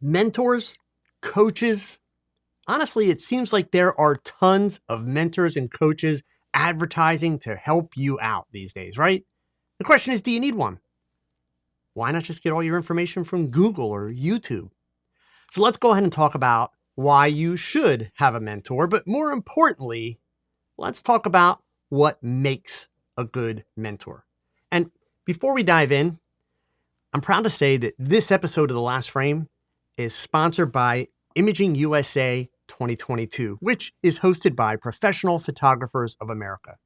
Mentors, coaches. Honestly, it seems like there are tons of mentors and coaches advertising to help you out these days, right? The question is, do you need one? Why not just get all your information from Google or YouTube? So let's go ahead and talk about why you should have a mentor, but more importantly, let's talk about what makes a good mentor. And before we dive in, I'm proud to say that this episode of The Last Frame is sponsored by Imaging USA 2022, which is hosted by Professional Photographers of America.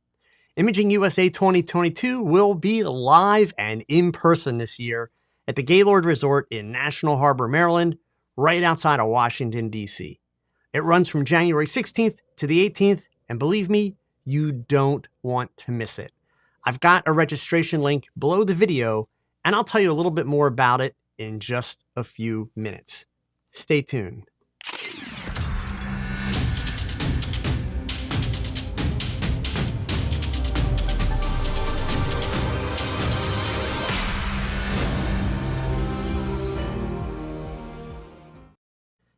Imaging USA 2022 will be live and in person this year at the Gaylord Resort in National Harbor, Maryland, right outside of Washington, D.C. It runs from January 16th to the 18th, and believe me, you don't want to miss it. I've got a registration link below the video, and I'll tell you a little bit more about it in just a few minutes. Stay tuned.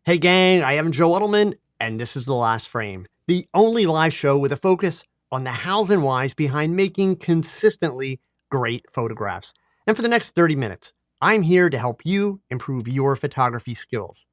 Hey gang, I am Joe Edelman, and this is The Last Frame, the only live show with a focus on the hows and whys behind making consistently great photographs. And for the next 30 minutes, I'm here to help you improve your photography skills.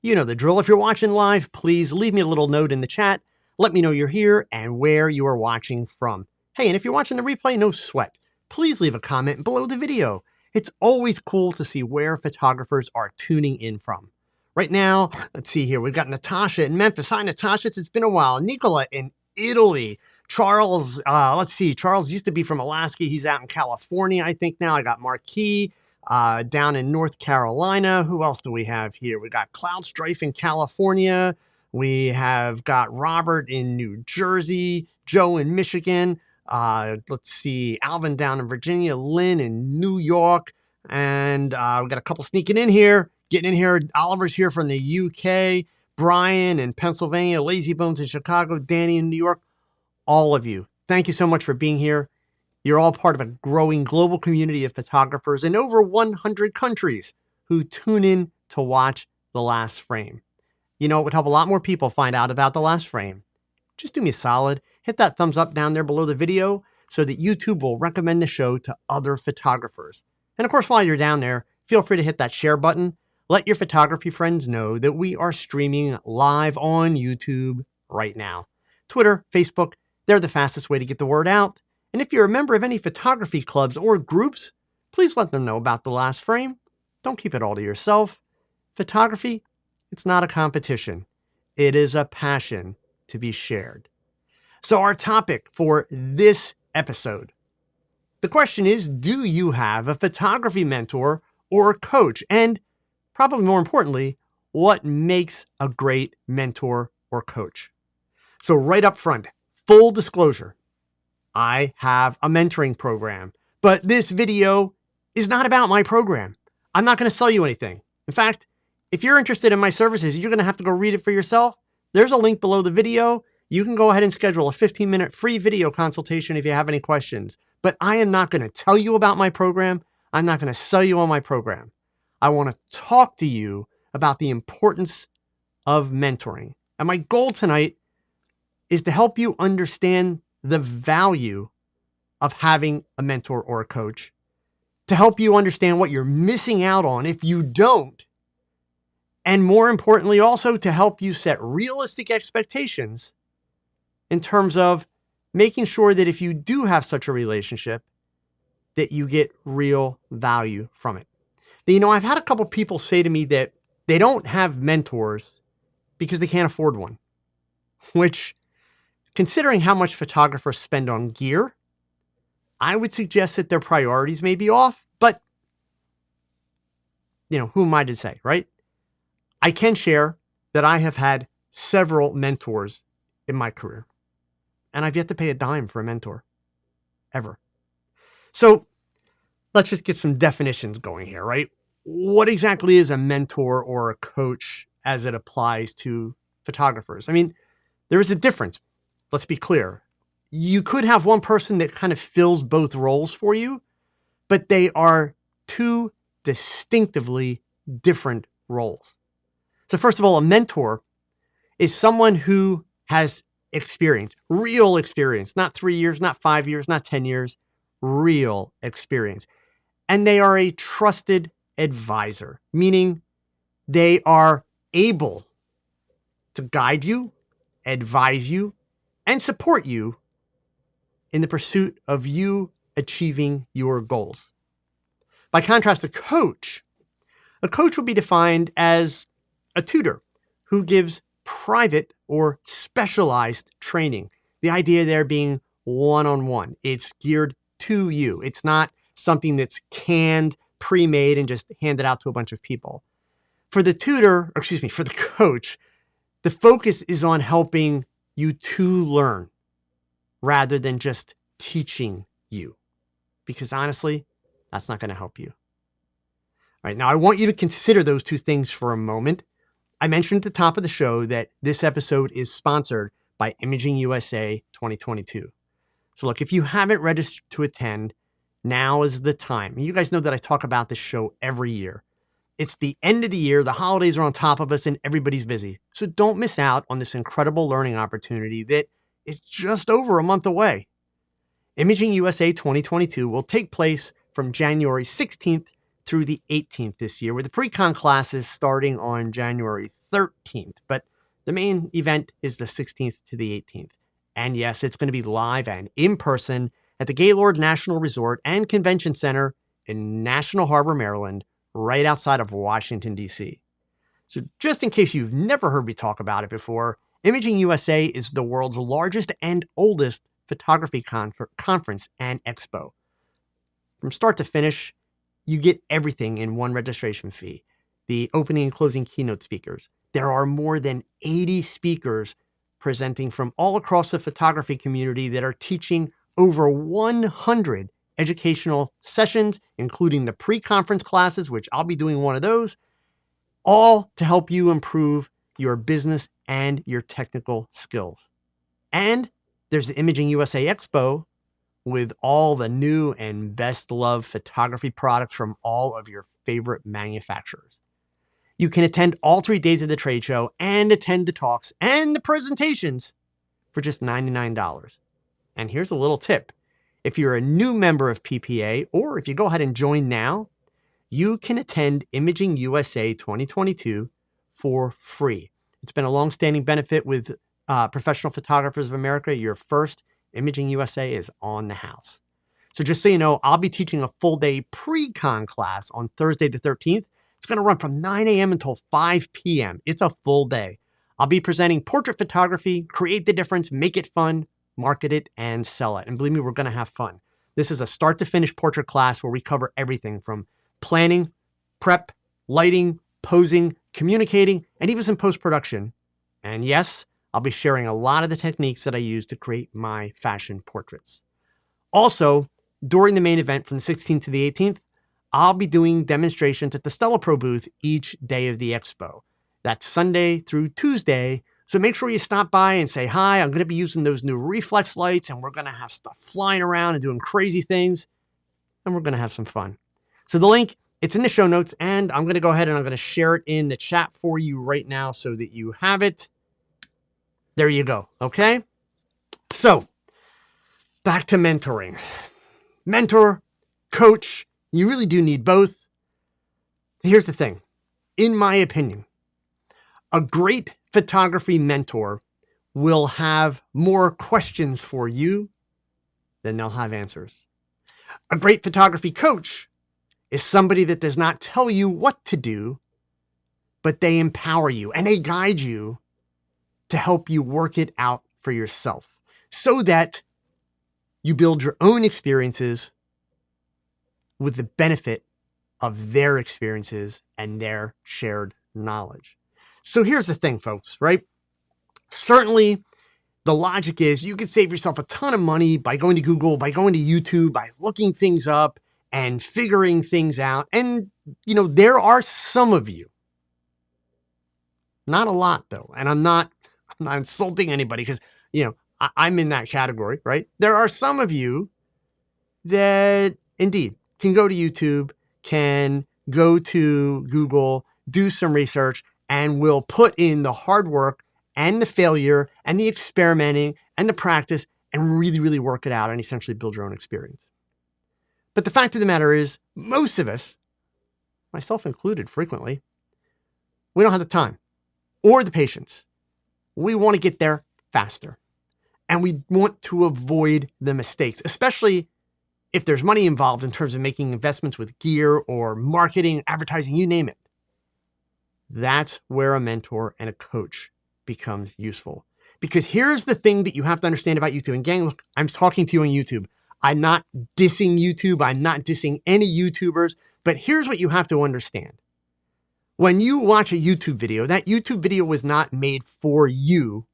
You know the drill. If you're watching live, please leave me a little note in the chat. Let me know you're here and where you are watching from. Hey, and if you're watching the replay, no sweat. Please leave a comment below the video. It's always cool to see where photographers are tuning in from. Right now, let's see here. We've got Natasha in Memphis. Hi, Natasha. It's been a while. Nicola in Italy. Charles, let's see. Charles used to be from Alaska. He's out in California, I think now. I got Marquis down in North Carolina. Who else do we have here? We got Cloud Strife in California. We have got Robert in New Jersey. Joe in Michigan. Let's see. Alvin down in Virginia. Lynn in New York. And we've got a couple sneaking in here. Getting in here, Oliver's here from the UK, Brian in Pennsylvania, Lazy Bones in Chicago, Danny in New York. All of you, thank you so much for being here. You're all part of a growing global community of photographers in over 100 countries who tune in to watch The Last Frame. You know, it would help a lot more people find out about The Last Frame. Just do me a solid, hit that thumbs up down there below the video so that YouTube will recommend the show to other photographers. And of course, while you're down there, feel free to hit that share button. Let your photography friends know that we are streaming live on YouTube right now. Twitter, Facebook, they're the fastest way to get the word out. And if you're a member of any photography clubs or groups, please let them know about The Last Frame. Don't keep it all to yourself. Photography, it's not a competition. It is a passion to be shared. So our topic for this episode, the question is, do you have a photography mentor or coach? And probably more importantly, what makes a great mentor or coach? So right up front, full disclosure, I have a mentoring program, but this video is not about my program. I'm not going to sell you anything. In fact, if you're interested in my services, you're going to have to go read it for yourself. There's a link below the video. You can go ahead and schedule a 15-minute free video consultation if you have any questions. But I am not going to tell you about my program. I'm not going to sell you on my program. I want to talk to you about the importance of mentoring. And my goal tonight is to help you understand the value of having a mentor or a coach, to help you understand what you're missing out on if you don't, and more importantly, also to help you set realistic expectations in terms of making sure that if you do have such a relationship, that you get real value from it. You know, I've had a couple people say to me that they don't have mentors because they can't afford one, which, considering how much photographers spend on gear, I would suggest that their priorities may be off, but, you know, who am I to say, right? I can share that I have had several mentors in my career, and I've yet to pay a dime for a mentor, ever. So let's just get some definitions going here, right? What exactly is a mentor or a coach as it applies to photographers? I mean, there is a difference. Let's be clear. You could have one person that kind of fills both roles for you, but they are two distinctively different roles. So first of all, a mentor is someone who has experience, real experience, not 3 years, not 5 years, not 10 years, real experience. And they are a trusted advisor, meaning they are able to guide you, advise you, and support you in the pursuit of you achieving your goals. By contrast, a coach will be defined as a tutor who gives private or specialized training. The idea there being one-on-one. It's geared to you. It's not something that's canned, pre-made, and just handed out to a bunch of people. For the coach, the focus is on helping you to learn rather than just teaching you. Because honestly, that's not going to help you. All right, now I want you to consider those two things for a moment. I mentioned at the top of the show that this episode is sponsored by Imaging USA 2022. So look, if you haven't registered to attend, now is the time. You guys know that I talk about this show every year. It's the end of the year, the holidays are on top of us, and everybody's busy. So don't miss out on this incredible learning opportunity that is just over a month away. Imaging USA 2022 will take place from January 16th through the 18th this year, with the pre-con classes starting on January 13th. But the main event is the 16th to the 18th. And yes, it's going to be live and in person at the Gaylord National Resort and Convention Center in National Harbor, Maryland, right outside of Washington, D.C. So just in case you've never heard me talk about it before, Imaging USA is the world's largest and oldest photography conference and expo. From start to finish, you get everything in one registration fee. The opening and closing keynote speakers. There are more than 80 speakers presenting from all across the photography community that are teaching over 100 educational sessions, including the pre-conference classes, which I'll be doing one of those, all to help you improve your business and your technical skills. And there's the Imaging USA Expo with all the new and best loved photography products from all of your favorite manufacturers. You can attend all 3 days of the trade show and attend the talks and the presentations for just $99. And here's a little tip. If you're a new member of PPA, or if you go ahead and join now, you can attend Imaging USA 2022 for free. It's been a long-standing benefit with Professional Photographers of America. Your first Imaging USA is on the house. So just so you know, I'll be teaching a full-day pre-con class on Thursday the 13th. It's going to run from 9 a.m. until 5 p.m. It's a full day. I'll be presenting portrait photography, create the difference, make it fun, market it, and sell it. And believe me, we're going to have fun. This is a start-to-finish portrait class where we cover everything from planning, prep, lighting, posing, communicating, and even some post-production. And yes, I'll be sharing a lot of the techniques that I use to create my fashion portraits. Also, during the main event from the 16th to the 18th, I'll be doing demonstrations at the Stella Pro booth each day of the expo. That's Sunday through Tuesday. So make sure you stop by and say hi. I'm going to be using those new reflex lights, and we're going to have stuff flying around and doing crazy things, and we're going to have some fun. So the link, it's in the show notes, and I'm going to go ahead and I'm going to share it in the chat for you right now so that you have it. There you go. Okay. So back to mentoring. Mentor, coach, you really do need both. Here's the thing. In my opinion, a great photography mentor will have more questions for you than they'll have answers. A great photography coach is somebody that does not tell you what to do, but they empower you and they guide you to help you work it out for yourself so that you build your own experiences with the benefit of their experiences and their shared knowledge. So here's the thing, folks, right? Certainly, the logic is you can save yourself a ton of money by going to Google, by going to YouTube, by looking things up and figuring things out. And, you know, there are some of you, not a lot though, and I'm not insulting anybody because, you know, I'm in that category, right? There are some of you that indeed can go to YouTube, can go to Google, do some research, and will put in the hard work and the failure and the experimenting and the practice and really, really work it out and essentially build your own experience. But the fact of the matter is, most of us, myself included frequently, we don't have the time or the patience. We want to get there faster. And we want to avoid the mistakes, especially if there's money involved in terms of making investments with gear or marketing, advertising, you name it. That's where a mentor and a coach becomes useful. Because here's the thing that you have to understand about YouTube. And gang, look, I'm talking to you on YouTube. I'm not dissing YouTube. I'm not dissing any YouTubers. But here's what you have to understand. When you watch a YouTube video, that YouTube video was not made for you,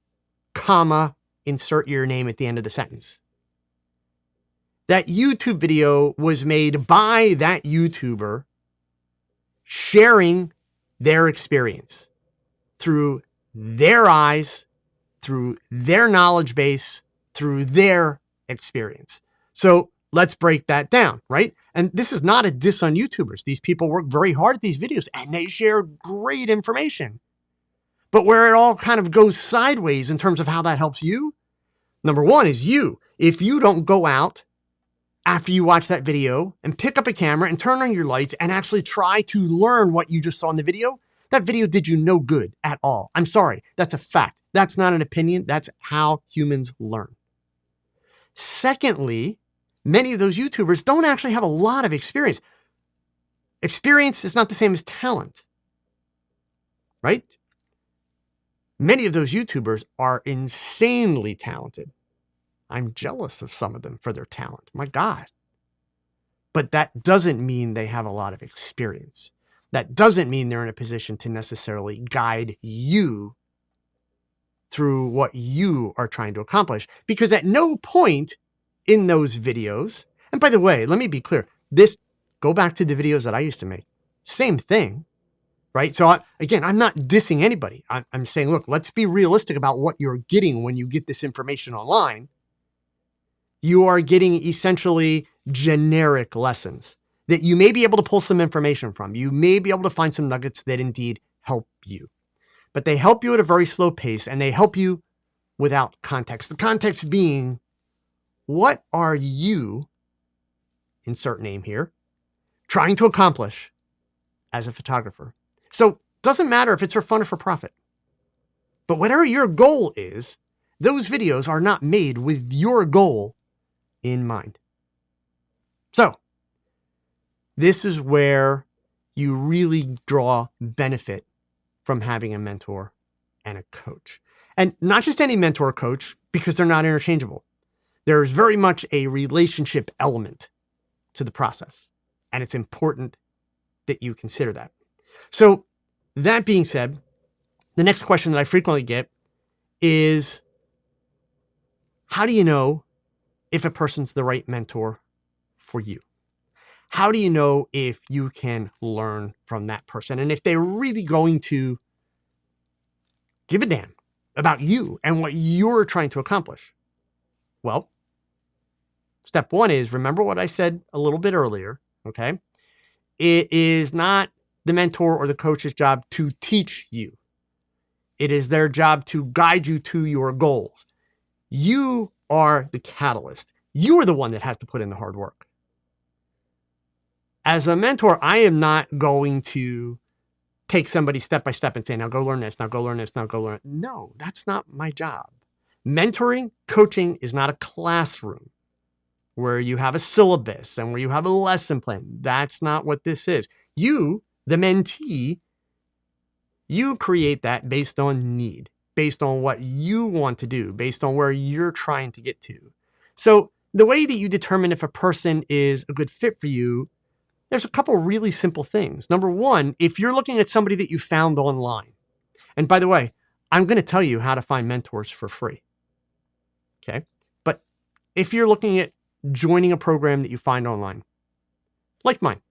comma, insert your name at the end of the sentence. That YouTube video was made by that YouTuber sharing their experience through their eyes, through their knowledge base, through their experience. So let's break that down, right? And this is not a diss on YouTubers. These people work very hard at these videos and they share great information. But where it all kind of goes sideways in terms of how that helps you, number one is you. If you don't go out after you watch that video and pick up a camera and turn on your lights and actually try to learn what you just saw in the video, that video did you no good at all. I'm sorry, that's a fact. That's not an opinion. That's how humans learn. Secondly, many of those YouTubers don't actually have a lot of experience. Experience is not the same as talent, right? Many of those YouTubers are insanely talented. I'm jealous of some of them for their talent. My God. But that doesn't mean they have a lot of experience. That doesn't mean they're in a position to necessarily guide you through what you are trying to accomplish. Because at no point in those videos, and by the way, let me be clear, go back to the videos that I used to make. Same thing, right? So again, I'm not dissing anybody. I'm saying, look, let's be realistic about what you're getting when you get this information online. You are getting essentially generic lessons that you may be able to pull some information from. You may be able to find some nuggets that indeed help you. But they help you at a very slow pace and they help you without context. The context being, what are you, insert name here, trying to accomplish as a photographer? So it doesn't matter if it's for fun or for profit. But whatever your goal is, those videos are not made with your goal in mind. So this is where you really draw benefit from having a mentor and a coach. And not just any mentor or coach, because they're not interchangeable. There's very much a relationship element to the process. And it's important that you consider that. So that being said, the next question that I frequently get is, how do you know if a person's the right mentor for you? How do you know if you can learn from that person? And if they're really going to give a damn about you and what you're trying to accomplish? Well, step one is, remember what I said a little bit earlier, okay? It is not the mentor or the coach's job to teach you. It is their job to guide you to your goals. You are the catalyst. You are the one that has to put in the hard work. As a mentor, I am not going to take somebody step by step and say, now go learn this, now go learn this, now go learn it. No, that's not my job. Mentoring, coaching is not a classroom where you have a syllabus and where you have a lesson plan. That's not what this is. You, the mentee, you create that based on need, based on what you want to do, based on where you're trying to get to. So the way that you determine if a person is a good fit for you, there's a couple really simple things. Number one, if you're looking at somebody that you found online, and by the way, I'm going to tell you how to find mentors for free. Okay. But if you're looking at joining a program that you find online, like mine,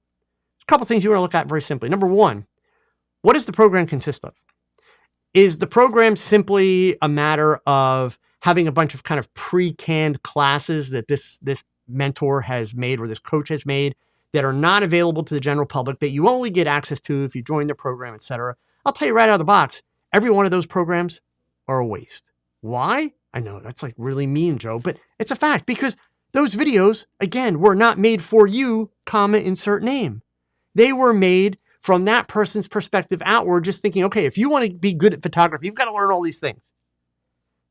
a couple things you want to look at very simply. Number one, what does the program consist of? Is the program simply a matter of having a bunch of kind of pre-canned classes that this mentor has made or this coach has made that are not available to the general public, that you only get access to if you join the program, etc.? I'll tell you right out of the box, every one of those programs are a waste. Why? I know that's like really mean, Joe, but it's a fact because those videos, again, were not made for you, comma, insert name. They were made from that person's perspective outward, just thinking, okay, if you want to be good at photography, you've got to learn all these things.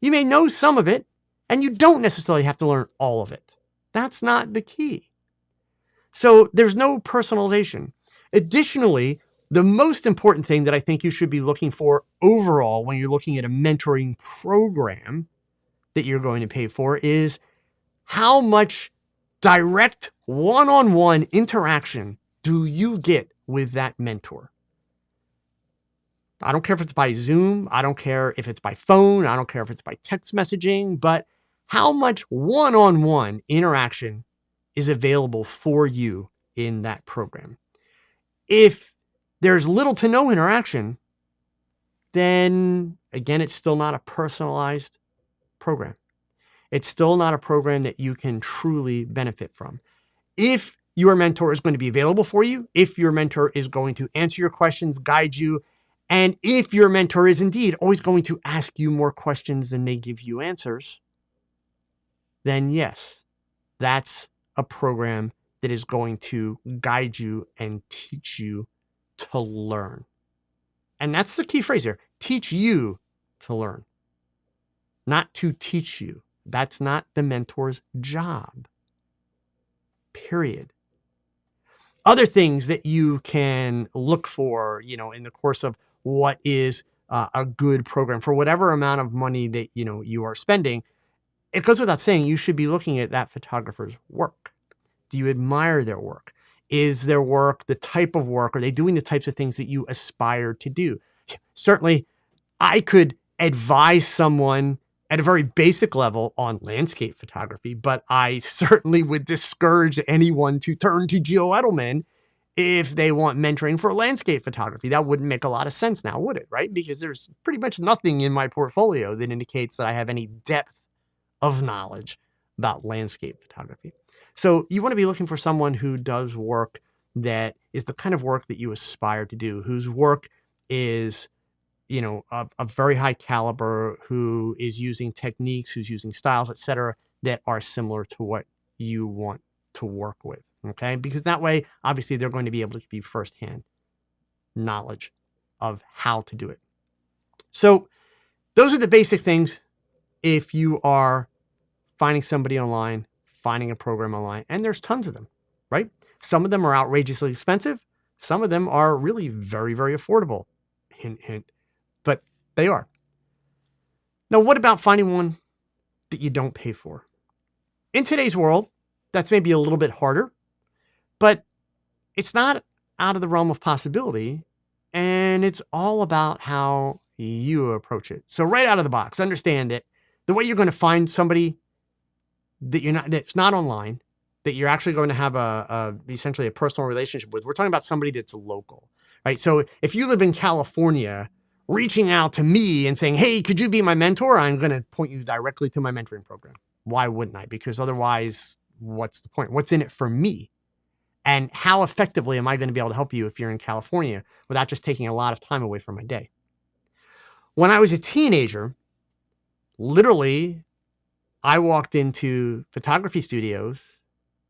You may know some of it, and you don't necessarily have to learn all of it. That's not the key. So there's no personalization. Additionally, the most important thing that I think you should be looking for overall when you're looking at a mentoring program that you're going to pay for is how much direct one-on-one interaction do you get with that mentor? I don't care if it's by Zoom. I don't care if it's by phone. I don't care if it's by text messaging, but how much one-on-one interaction is available for you in that program? If there's little to no interaction, then again, it's still not a personalized program. It's still not a program that you can truly benefit from. If your mentor is going to be available for you, if your mentor is going to answer your questions, guide you, and if your mentor is indeed always going to ask you more questions than they give you answers, then yes, that's a program that is going to guide you and teach you to learn. And that's the key phrase here, teach you to learn, not to teach you. That's not the mentor's job, period. Other things that you can look for, in the course of what is a good program for whatever amount of money that, you are spending, it goes without saying, you should be looking at that photographer's work. Do you admire their work? Is their work the type of work? Are they doing the types of things that you aspire to do? Certainly, I could advise someone at a very basic level on landscape photography, but I certainly would discourage anyone to turn to Joe Edelman if they want mentoring for landscape photography. That wouldn't make a lot of sense now, would it? Right? Because there's pretty much nothing in my portfolio that indicates that I have any depth of knowledge about landscape photography. So you want to be looking for someone who does work that is the kind of work that you aspire to do, whose work is of very high caliber, who is using techniques, who's using styles, et cetera, that are similar to what you want to work with. Okay. Because that way, obviously, they're going to be able to give you firsthand knowledge of how to do it. So those are the basic things if you are finding somebody online, finding a program online, and there's tons of them, right? Some of them are outrageously expensive. Some of them are really very, very affordable. Hint, hint. But they are. Now, what about finding one that you don't pay for? In today's world, that's maybe a little bit harder, but it's not out of the realm of possibility. And it's all about how you approach it. So right out of the box, understand that the way you're going to find somebody that's not online, that you're actually going to have essentially a personal relationship with, we're talking about somebody that's local, right? So if you live in California, reaching out to me and saying, hey, could you be my mentor? I'm going to point you directly to my mentoring program. Why wouldn't I? Because otherwise, what's the point? What's in it for me? And how effectively am I going to be able to help you if you're in California without just taking a lot of time away from my day? When I was a teenager, literally, I walked into photography studios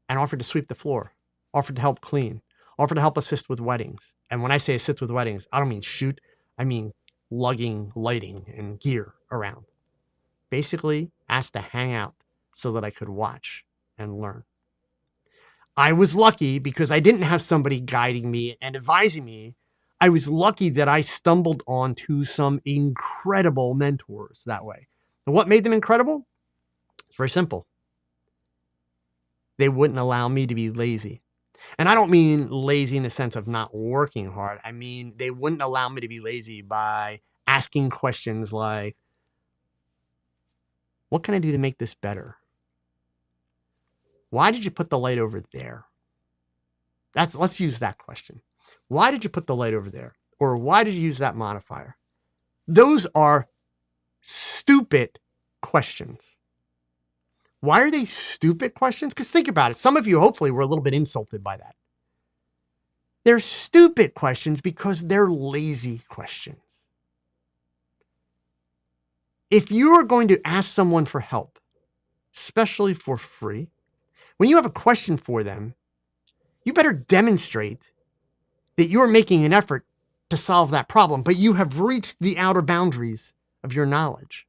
and offered to sweep the floor, offered to help clean, offered to help assist with weddings. And when I say assist with weddings, I don't mean shoot. I mean lugging lighting and gear around. Basically asked to hang out so that I could watch and learn. I was lucky because I didn't have somebody guiding me and advising me. I was lucky that I stumbled onto some incredible mentors that way. And what made them incredible? It's very simple. They wouldn't allow me to be lazy. And I don't mean lazy in the sense of not working hard. I mean, they wouldn't allow me to be lazy by asking questions like, what can I do to make this better? Why did you put the light over there? Let's use that question. Why did you put the light over there? Or why did you use that modifier? Those are stupid questions. Why are they stupid questions? Because think about it. Some of you hopefully were a little bit insulted by that. They're stupid questions because they're lazy questions. If you are going to ask someone for help, especially for free, when you have a question for them, you better demonstrate that you're making an effort to solve that problem, but you have reached the outer boundaries of your knowledge.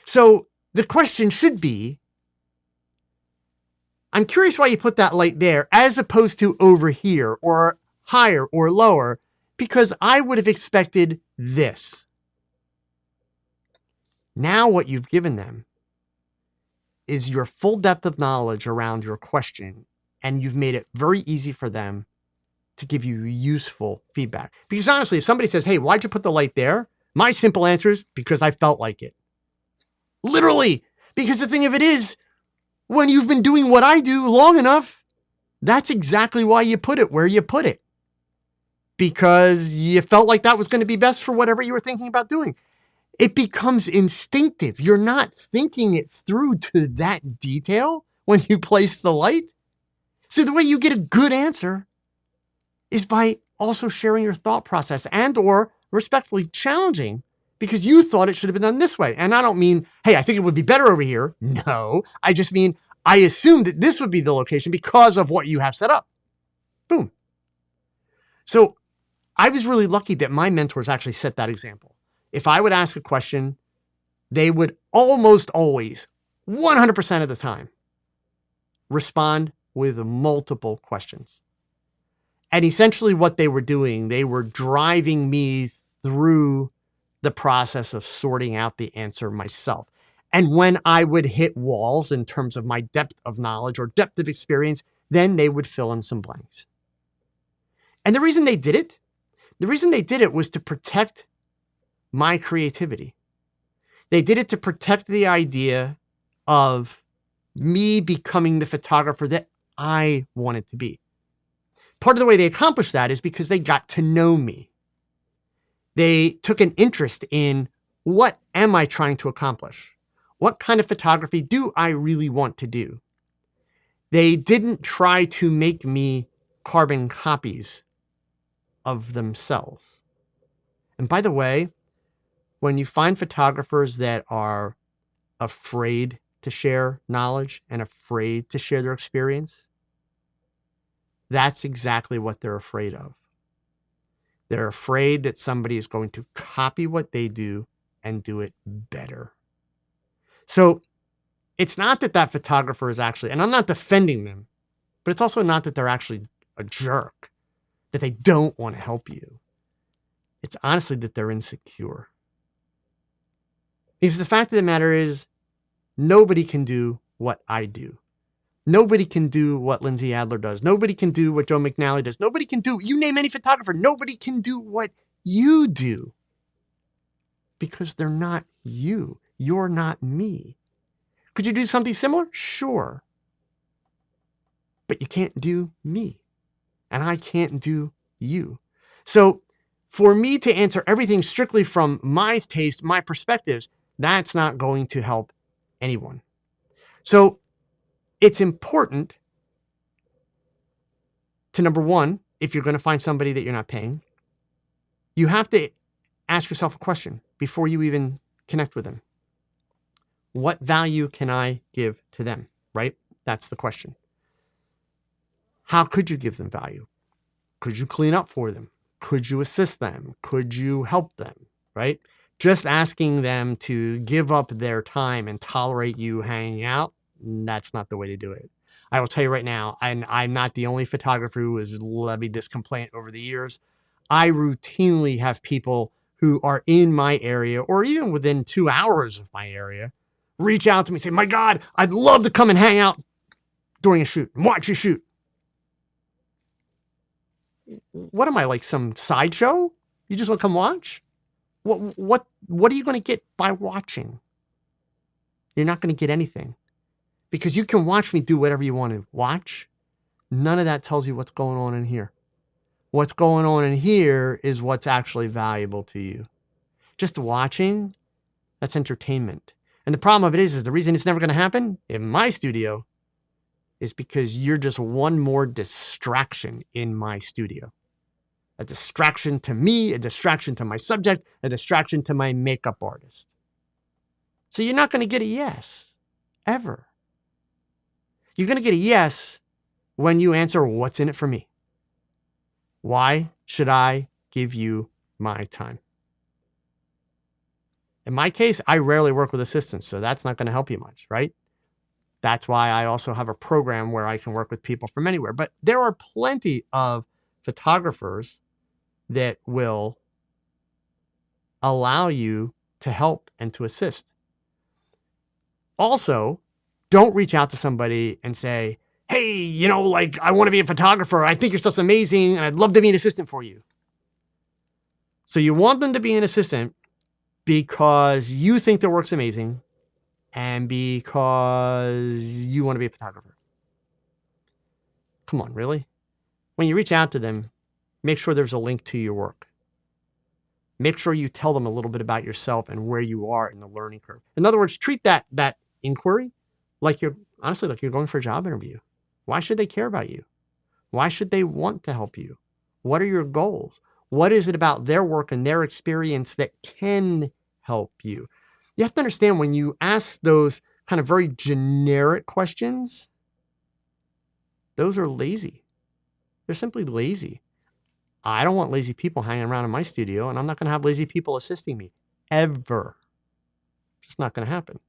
So the question should be, I'm curious why you put that light there as opposed to over here or higher or lower, because I would have expected this. Now what you've given them is your full depth of knowledge around your question, and you've made it very easy for them to give you useful feedback. Because honestly, if somebody says, hey, why'd you put the light there? My simple answer is because I felt like it. Literally, because the thing of it is, when you've been doing what I do long enough, that's exactly why you put it where you put it. Because you felt like that was going to be best for whatever you were thinking about doing. It becomes instinctive. You're not thinking it through to that detail when you place the light. So the way you get a good answer is by also sharing your thought process and or respectfully challenging because you thought it should have been done this way. And I don't mean, hey, I think it would be better over here. No, I just mean, I assumed that this would be the location because of what you have set up. Boom. So I was really lucky that my mentors actually set that example. If I would ask a question, they would almost always, 100% of the time, respond with multiple questions. And essentially what they were doing, they were driving me through the process of sorting out the answer myself. And when I would hit walls in terms of my depth of knowledge or depth of experience, then they would fill in some blanks. And the reason they did it was to protect my creativity. They did it to protect the idea of me becoming the photographer that I wanted to be. Part of the way they accomplished that is because they got to know me. They took an interest in what am I trying to accomplish? What kind of photography do I really want to do? They didn't try to make me carbon copies of themselves. And by the way, when you find photographers that are afraid to share knowledge and afraid to share their experience, that's exactly what they're afraid of. They're afraid that somebody is going to copy what they do and do it better. So it's not that that photographer is actually, and I'm not defending them, but it's also not that they're actually a jerk, that they don't want to help you. It's honestly that they're insecure. Because the fact of the matter is, nobody can do what I do. Nobody can do what Lindsay Adler does. Nobody can do what Joe McNally does. Nobody can do, you name any photographer, nobody can do what you do. Because they're not you. You're not me. Could you do something similar? Sure. But you can't do me. And I can't do you. So for me to answer everything strictly from my taste, my perspectives, that's not going to help anyone. So it's important to, number one, if you're going to find somebody that you're not paying, you have to ask yourself a question before you even connect with them. What value can I give to them, right? That's the question. How could you give them value? Could you clean up for them? Could you assist them? Could you help them, right? Just asking them to give up their time and tolerate you hanging out, that's not the way to do it. I will tell you right now, and I'm not the only photographer who has levied this complaint over the years. I routinely have people who are in my area or even within 2 hours of my area reach out to me and say, my God, I'd love to come and hang out during a shoot and watch you shoot. What am I, like some sideshow? You just want to come watch? What are you going to get by watching? You're not going to get anything. Because you can watch me do whatever you want to watch. None of that tells you what's going on in here. What's going on in here is what's actually valuable to you. Just watching, that's entertainment. And the problem of it is the reason it's never going to happen in my studio is because you're just one more distraction in my studio. A distraction to me, a distraction to my subject, a distraction to my makeup artist. So you're not going to get a yes, ever. You're going to get a yes when you answer, what's in it for me? Why should I give you my time? In my case, I rarely work with assistants, so that's not going to help you much, right? That's why I also have a program where I can work with people from anywhere. But there are plenty of photographers that will allow you to help and to assist. Also, don't reach out to somebody and say, hey, I want to be a photographer. I think your stuff's amazing and I'd love to be an assistant for you. So you want them to be an assistant because you think their work's amazing and because you want to be a photographer. Come on, really? When you reach out to them, make sure there's a link to your work. Make sure you tell them a little bit about yourself and where you are in the learning curve. In other words, treat that inquiry like you're going for a job interview. Why should they care about you? Why should they want to help you? What are your goals? What is it about their work and their experience that can help you? You have to understand, when you ask those kind of very generic questions, those are lazy. They're simply lazy. I don't want lazy people hanging around in my studio, and I'm not going to have lazy people assisting me ever. Just not going to happen.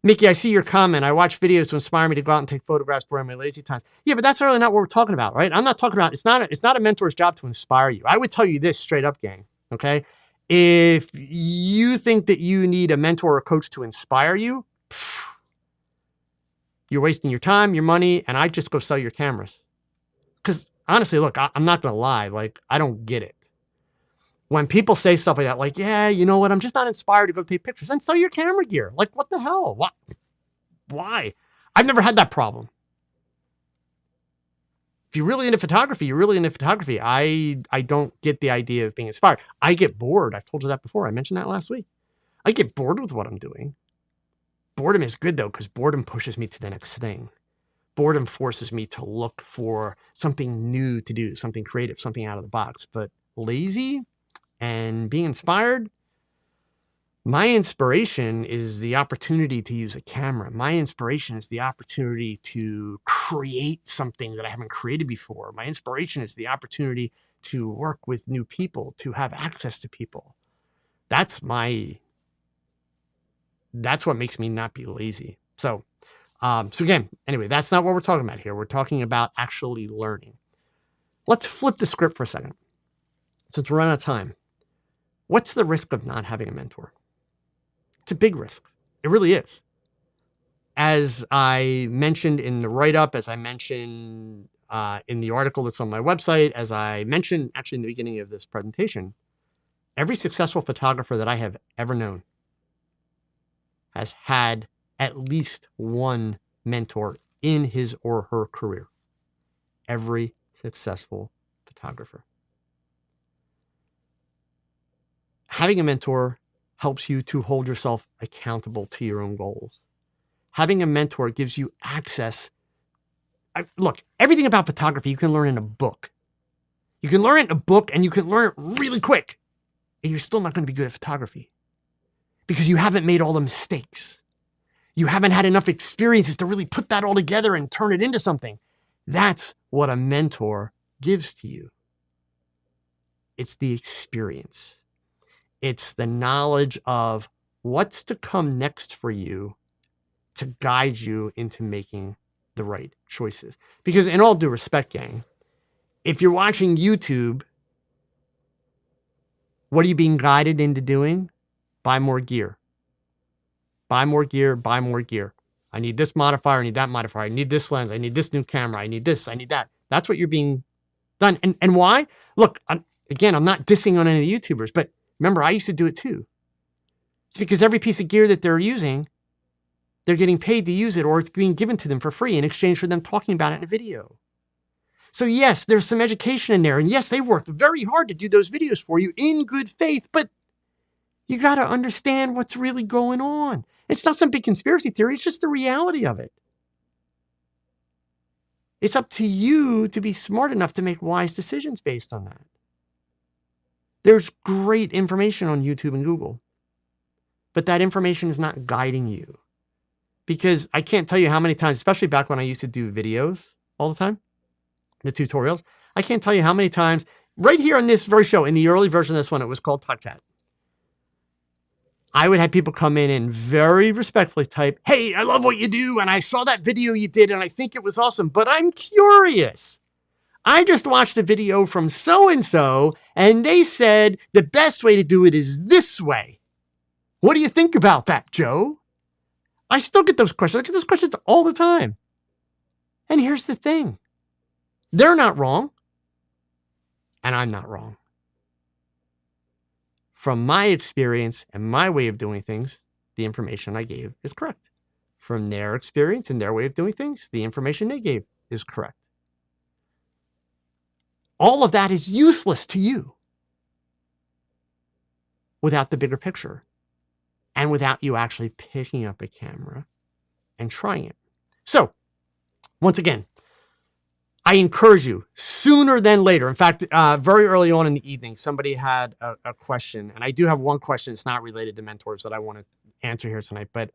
Mickey, I see your comment. I watch videos to inspire me to go out and take photographs during my lazy time. Yeah, but that's really not what we're talking about, right? I'm not talking about, it's not a mentor's job to inspire you. I would tell you this straight up, gang, okay? If you think that you need a mentor or coach to inspire you, you're wasting your time, your money, and I'd just go sell your cameras. Because honestly, look, I'm not going to lie. I don't get it. When people say stuff like that, yeah, you know what? I'm just not inspired to go take pictures. Then sell your camera gear. What the hell? What? Why? I've never had that problem. If you're really into photography, you're really into photography. I don't get the idea of being inspired. I get bored. I've told you that before. I mentioned that last week. I get bored with what I'm doing. Boredom is good, though, because boredom pushes me to the next thing. Boredom forces me to look for something new to do, something creative, something out of the box. But lazy and being inspired, my inspiration is the opportunity to use a camera. My inspiration is the opportunity to create something that I haven't created before. My inspiration is the opportunity to work with new people, to have access to people. That's what makes me not be lazy. So again, anyway, that's not what we're talking about here. We're talking about actually learning. Let's flip the script for a second, since we're out of time. What's the risk of not having a mentor? It's a big risk. It really is. As I mentioned in the write-up, as I mentioned in the article that's on my website, as I mentioned actually in the beginning of this presentation, every successful photographer that I have ever known has had at least one mentor in his or her career. Every successful photographer. Having a mentor helps you to hold yourself accountable to your own goals. Having a mentor gives you access. Look, everything about photography you can learn in a book. You can learn it in a book and you can learn it really quick. And you're still not going to be good at photography because you haven't made all the mistakes. You haven't had enough experiences to really put that all together and turn it into something. That's what a mentor gives to you. It's the experience. It's the knowledge of what's to come next for you to guide you into making the right choices. Because in all due respect, gang, if you're watching YouTube, what are you being guided into doing? Buy more gear. Buy more gear, buy more gear. I need this modifier, I need that modifier, I need this lens, I need this new camera, I need this, I need that. That's what you're being done. And why? Look, I'm not dissing on any of the YouTubers, but remember, I used to do it too. It's because every piece of gear that they're using, they're getting paid to use it, or it's being given to them for free in exchange for them talking about it in a video. So yes, there's some education in there. And yes, they worked very hard to do those videos for you in good faith, but you got to understand what's really going on. It's not some big conspiracy theory. It's just the reality of it. It's up to you to be smart enough to make wise decisions based on that. There's great information on YouTube and Google, but that information is not guiding you. Because I can't tell you how many times, especially back when I used to do videos all the time, the tutorials, I can't tell you how many times, right here on this very show, in the early version of this one, it was called Talk Chat. I would have people come in and very respectfully type, "Hey, I love what you do, and I saw that video you did, and I think it was awesome, but I'm curious. I just watched a video from so-and-so, and they said the best way to do it is this way. What do you think about that, Joe?" I still get those questions. I get those questions all the time. And here's the thing. They're not wrong, and I'm not wrong. From my experience and my way of doing things, the information I gave is correct. From their experience and their way of doing things, the information they gave is correct. All of that is useless to you without the bigger picture and without you actually picking up a camera and trying it. So, once again, I encourage you sooner than later. In fact, very early on in the evening, somebody had a question, and I do have one question that's not related to mentors that I want to answer here tonight. But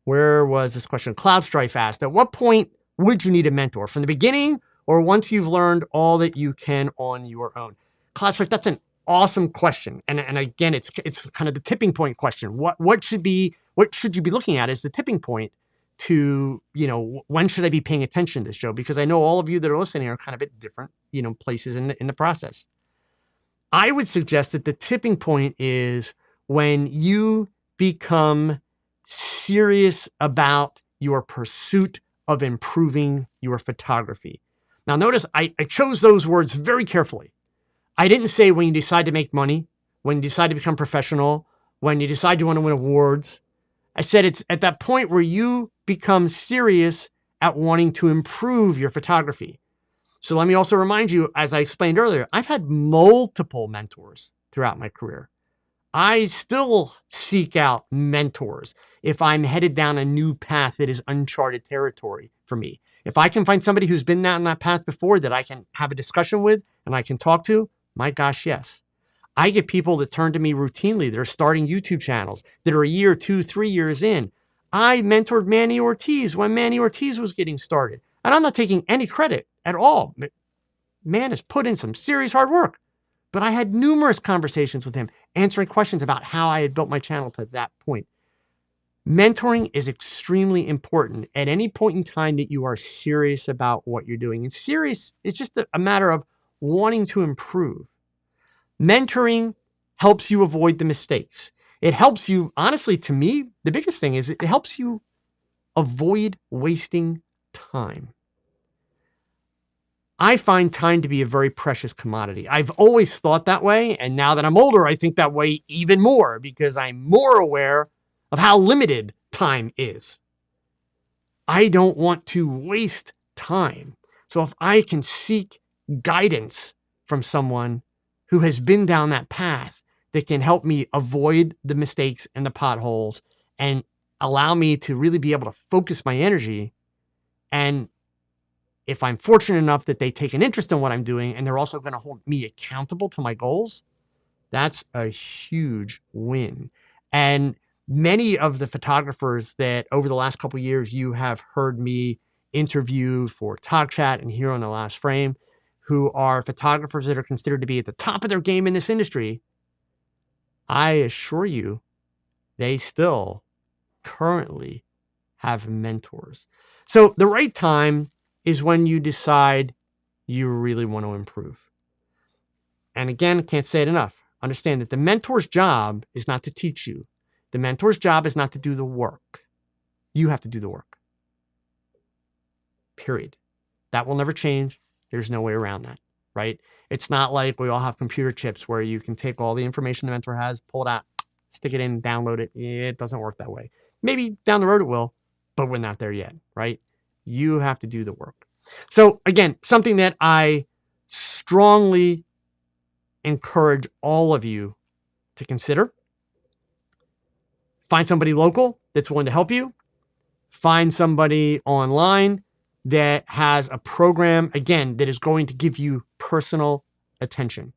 where was this question? Cloud Strife asked, at what point would you need a mentor? From the beginning or once you've learned all that you can on your own? Cloud Strife, that's an awesome question. And again, it's kind of the tipping point question. What should you be looking at as the tipping point to, when should I be paying attention to this, Joe? Because I know all of you that are listening are kind of at different, places in the process. I would suggest that the tipping point is when you become serious about your pursuit of improving your photography. Now, notice I chose those words very carefully. I didn't say when you decide to make money, when you decide to become professional, when you decide you want to win awards. I said it's at that point where you become serious at wanting to improve your photography. So let me also remind you, as I explained earlier, I've had multiple mentors throughout my career. I still seek out mentors if I'm headed down a new path that is uncharted territory for me. If I can find somebody who's been down that path before that I can have a discussion with and I can talk to, my gosh, yes. I get people that turn to me routinely that are starting YouTube channels that are a year, 2, 3 years in. I mentored Manny Ortiz when Manny Ortiz was getting started. And I'm not taking any credit at all. Man has put in some serious hard work. But I had numerous conversations with him, answering questions about how I had built my channel to that point. Mentoring is extremely important at any point in time that you are serious about what you're doing. And serious is just a matter of wanting to improve. Mentoring helps you avoid the mistakes. It helps you, honestly, to me, the biggest thing is it helps you avoid wasting time. I find time to be a very precious commodity. I've always thought that way. And now that I'm older, I think that way even more because I'm more aware of how limited time is. I don't want to waste time. So if I can seek guidance from someone who has been down that path that can help me avoid the mistakes and the potholes and allow me to really be able to focus my energy. And if I'm fortunate enough that they take an interest in what I'm doing and they're also going to hold me accountable to my goals, that's a huge win. And many of the photographers that over the last couple of years you have heard me interview for Talk Chat and here on The Last Frame, who are photographers that are considered to be at the top of their game in this industry, I assure you, they still currently have mentors. So the right time is when you decide you really want to improve. And again, can't say it enough. Understand that the mentor's job is not to teach you. The mentor's job is not to do the work. You have to do the work. Period. That will never change. There's no way around that, right? It's not like we all have computer chips where you can take all the information the mentor has, pull it out, stick it in, download it. It doesn't work that way. Maybe down the road it will, but we're not there yet, right? You have to do the work. So again, something that I strongly encourage all of you to consider. Find somebody local that's willing to help you. Find somebody online that has a program, again, that is going to give you personal attention.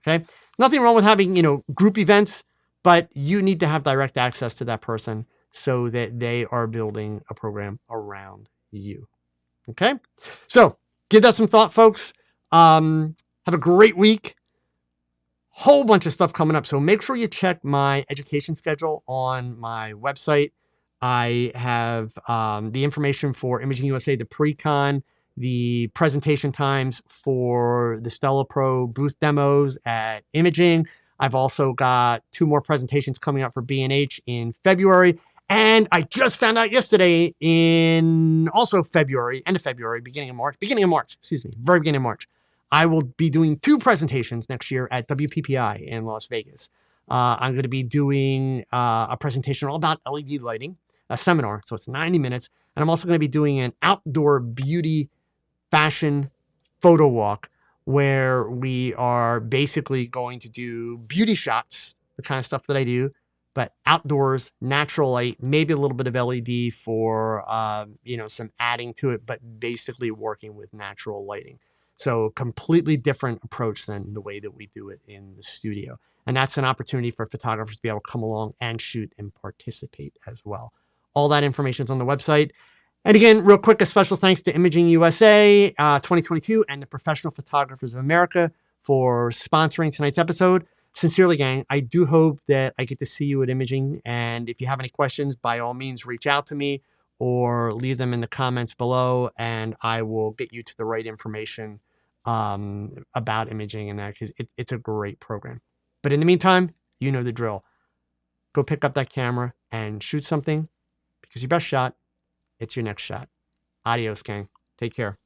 Okay. Nothing wrong with having, group events, but you need to have direct access to that person so that they are building a program around you. Okay. So give that some thought, folks. Have a great week. Whole bunch of stuff coming up. So make sure you check my education schedule on my website. I have the information for Imaging USA, the pre-con, the presentation times for the Stella Pro booth demos at Imaging. I've also got 2 more presentations coming up for B&H in February. And I just found out yesterday in also February, end of February, beginning of March, excuse me, very beginning of March. I will be doing 2 presentations next year at WPPI in Las Vegas. I'm going to be doing a presentation all about LED lighting, a seminar, so it's 90 minutes. And I'm also going to be doing an outdoor beauty fashion photo walk where we are basically going to do beauty shots, the kind of stuff that I do, but outdoors, natural light, maybe a little bit of LED for, some adding to it, but basically working with natural lighting. So completely different approach than the way that we do it in the studio. And that's an opportunity for photographers to be able to come along and shoot and participate as well. All that information is on the website. And again, real quick, a special thanks to Imaging USA 2022 and the Professional Photographers of America for sponsoring tonight's episode. Sincerely, gang, I do hope that I get to see you at Imaging. And if you have any questions, by all means, reach out to me or leave them in the comments below, and I will get you to the right information about Imaging and that, because it's a great program. But in the meantime, you know the drill. Go pick up that camera and shoot something, because your best shot, it's your next shot. Adios, gang. Take care.